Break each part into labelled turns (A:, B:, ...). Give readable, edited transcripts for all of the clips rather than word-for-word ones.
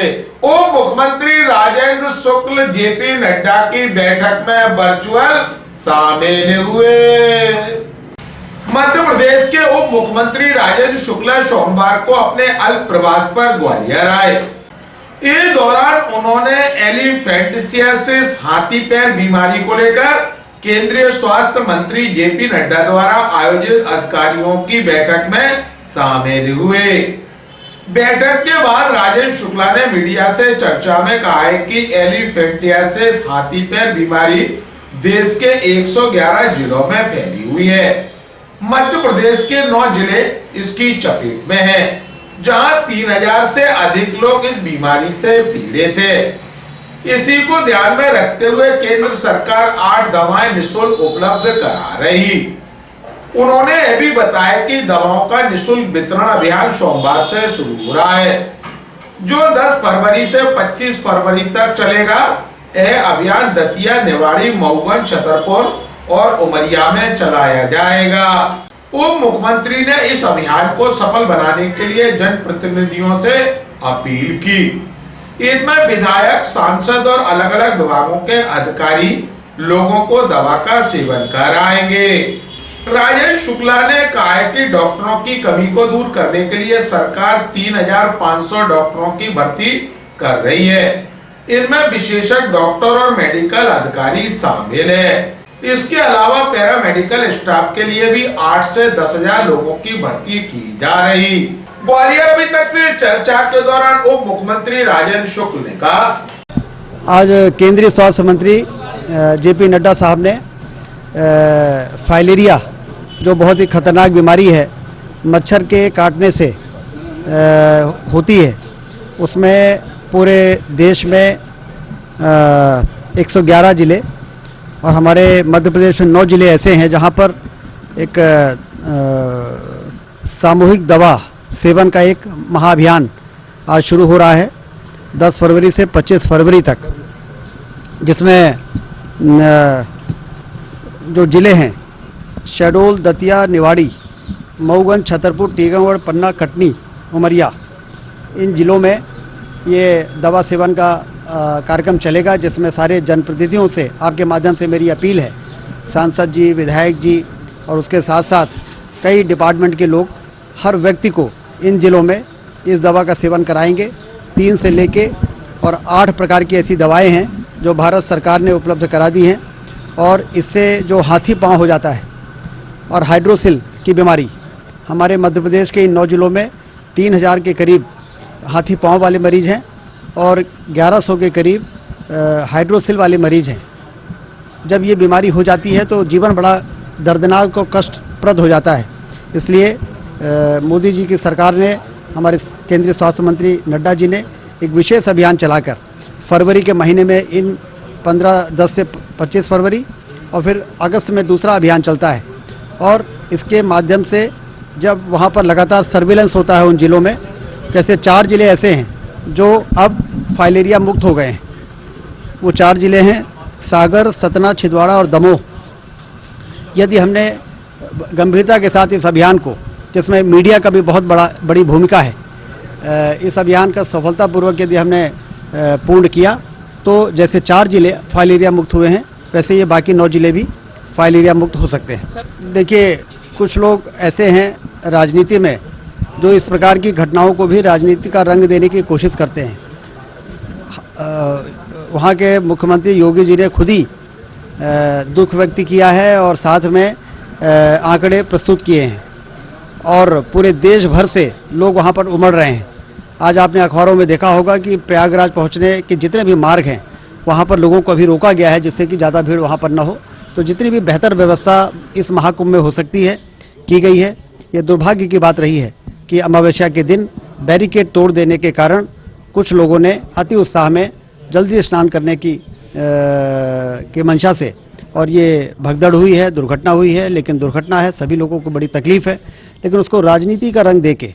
A: से उप मुख्यमंत्री राजेंद्र शुक्ल जेपी नड्डा की बैठक में वर्चुअल शामिल हुए। मध्य प्रदेश के उप मुख्यमंत्री राजेंद्र शुक्ला सोमवार को अपने अल्प प्रवास पर ग्वालियर आए। इस दौरान उन्होंने एलिफेंटियासिस हाथी पैर बीमारी को लेकर केंद्रीय स्वास्थ्य मंत्री जेपी नड्डा द्वारा आयोजित अधिकारियों की बैठक में शामिल हुए। बैठक के बाद राजेंद्र शुक्ला ने मीडिया से चर्चा में कहा है कि एलिफेंटियासिस हाथी पैर बीमारी देश के 111 जिलों में फैली हुई है। मध्य प्रदेश के 9 जिले इसकी चपेट में हैं, जहां 3000 से अधिक लोग इस बीमारी से पीड़ित थे। इसी को ध्यान में रखते हुए केंद्र सरकार 8 दवाएं निःशुल्क उपलब्ध करा रही। उन्होंने यह भी बताया कि दवाओं का निःशुल्क वितरण अभियान सोमवार से शुरू हो रहा है, जो 10 फरवरी से 25 फरवरी तक चलेगा। यह अभियान दतिया, निवाड़ी, मऊगंज, छतरपुर और उमरिया में चलाया जाएगा। उप मुख्यमंत्री ने इस अभियान को सफल बनाने के लिए जनप्रतिनिधियों से अपील की। इसमें विधायक, सांसद और अलग अलग विभागों के अधिकारी लोगों को दवा का सेवन कराएंगे। राजेंद्र शुक्ला ने कहा है कि डॉक्टरों की कमी को दूर करने के लिए सरकार 3500 डॉक्टरों की भर्ती कर रही है। इनमें विशेषज्ञ डॉक्टर और मेडिकल अधिकारी शामिल है। इसके अलावा पैरामेडिकल स्टाफ के लिए भी 8 से 10,000 लोगों की भर्ती की जा रही। ग्वालियर अभी तक से चर्चा के दौरान उप मुख्यमंत्री राजेंद्र शुक्ल ने कहा,
B: आज केंद्रीय स्वास्थ्य मंत्री जेपी नड्डा साहब ने फाइलेरिया, जो बहुत ही खतरनाक बीमारी है, मच्छर के काटने से होती है, उसमें पूरे देश में 111 जिले और हमारे मध्य प्रदेश में 9 जिले ऐसे हैं जहां पर एक सामूहिक दवा सेवन का एक महाअभियान आज शुरू हो रहा है 10 फरवरी से 25 फरवरी तक, जिसमें जो जिले हैं शहडोल, दतिया, निवाड़ी, मऊगंज, छतरपुर, टीकमगढ़, पन्ना, कटनी, उमरिया, इन जिलों में ये दवा सेवन का कार्यक्रम चलेगा, जिसमें सारे जनप्रतिनिधियों से आपके माध्यम से मेरी अपील है, सांसद जी, विधायक जी और उसके साथ साथ कई डिपार्टमेंट के लोग हर व्यक्ति को इन जिलों में इस दवा का सेवन कराएंगे। 3 से लेके और 8 प्रकार की ऐसी दवाएं हैं जो भारत सरकार ने उपलब्ध करा दी हैं, और इससे जो हाथी पाँव हो जाता है और हाइड्रोसिल की बीमारी, हमारे मध्य प्रदेश के इन 9 जिलों में 3000 के करीब हाथी पाँव वाले मरीज हैं और 1100 के करीब हाइड्रोसिल वाले मरीज हैं। जब ये बीमारी हो जाती है तो जीवन बड़ा दर्दनाक और कष्टप्रद हो जाता है। इसलिए मोदी जी की सरकार ने, हमारे केंद्रीय स्वास्थ्य मंत्री नड्डा जी ने एक विशेष अभियान चलाकर फरवरी के महीने में इन 10 से 25 फरवरी और फिर अगस्त में दूसरा अभियान चलता है, और इसके माध्यम से जब वहाँ पर लगातार सर्विलेंस होता है उन जिलों में, जैसे 4 जिले ऐसे हैं जो अब फाइलेरिया मुक्त हो गए हैं। वो 4 जिले हैं सागर, सतना, छिंदवाड़ा और दमोह। यदि हमने गंभीरता के साथ इस अभियान को, जिसमें मीडिया का भी बहुत बड़ी भूमिका है, इस अभियान का सफलतापूर्वक यदि हमने पूर्ण किया तो जैसे 4 जिले फाइलेरिया मुक्त हुए हैं, वैसे ये बाकी 9 जिले भी फाइलेरिया मुक्त हो सकते हैं। देखिए, कुछ लोग ऐसे हैं राजनीति में जो इस प्रकार की घटनाओं को भी राजनीति का रंग देने की कोशिश करते हैं। वहाँ के मुख्यमंत्री योगी जी ने खुद ही दुख व्यक्त किया है और साथ में आंकड़े प्रस्तुत किए हैं, और पूरे देश भर से लोग वहाँ पर उमड़ रहे हैं। आज आपने अखबारों में देखा होगा कि प्रयागराज पहुँचने के जितने भी मार्ग हैं वहाँ पर लोगों को अभी रोका गया है, जिससे कि ज़्यादा भीड़ वहाँ पर न हो। तो जितनी भी बेहतर व्यवस्था इस महाकुंभ में हो सकती है की गई है। ये दुर्भाग्य की बात रही है कि अमावस्या के दिन बैरिकेड तोड़ देने के कारण कुछ लोगों ने अति उत्साह में जल्दी स्नान करने की मंशा से, और ये भगदड़ हुई है, दुर्घटना हुई है। लेकिन दुर्घटना है, सभी लोगों को बड़ी तकलीफ है, लेकिन उसको राजनीति का रंग देके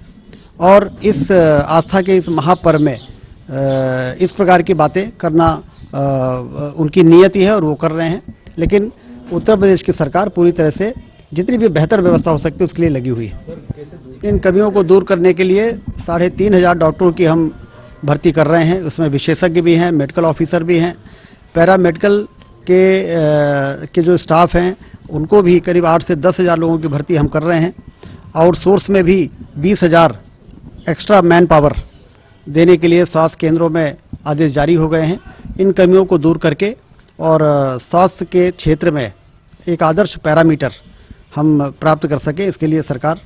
B: और इस आस्था के इस महापर्व में इस प्रकार की बातें करना उनकी नियति है और वो कर रहे हैं। लेकिन उत्तर प्रदेश की सरकार पूरी तरह से जितनी भी बेहतर व्यवस्था हो सकती है उसके लिए लगी हुई है। इन कमियों को दूर करने के लिए 3500 डॉक्टरों की हम भर्ती कर रहे हैं। उसमें विशेषज्ञ भी हैं, मेडिकल ऑफिसर भी हैं, पैरामेडिकल के जो स्टाफ हैं उनको भी करीब 8 से 10 हज़ार लोगों की भर्ती हम कर रहे हैं। आउटसोर्स में भी 20,000 एक्स्ट्रा मैन पावर देने के लिए स्वास्थ्य केंद्रों में आदेश जारी हो गए हैं। इन कमियों को दूर करके और स्वास्थ्य के क्षेत्र में एक आदर्श पैरामीटर हम प्राप्त कर सके, इसके लिए सरकार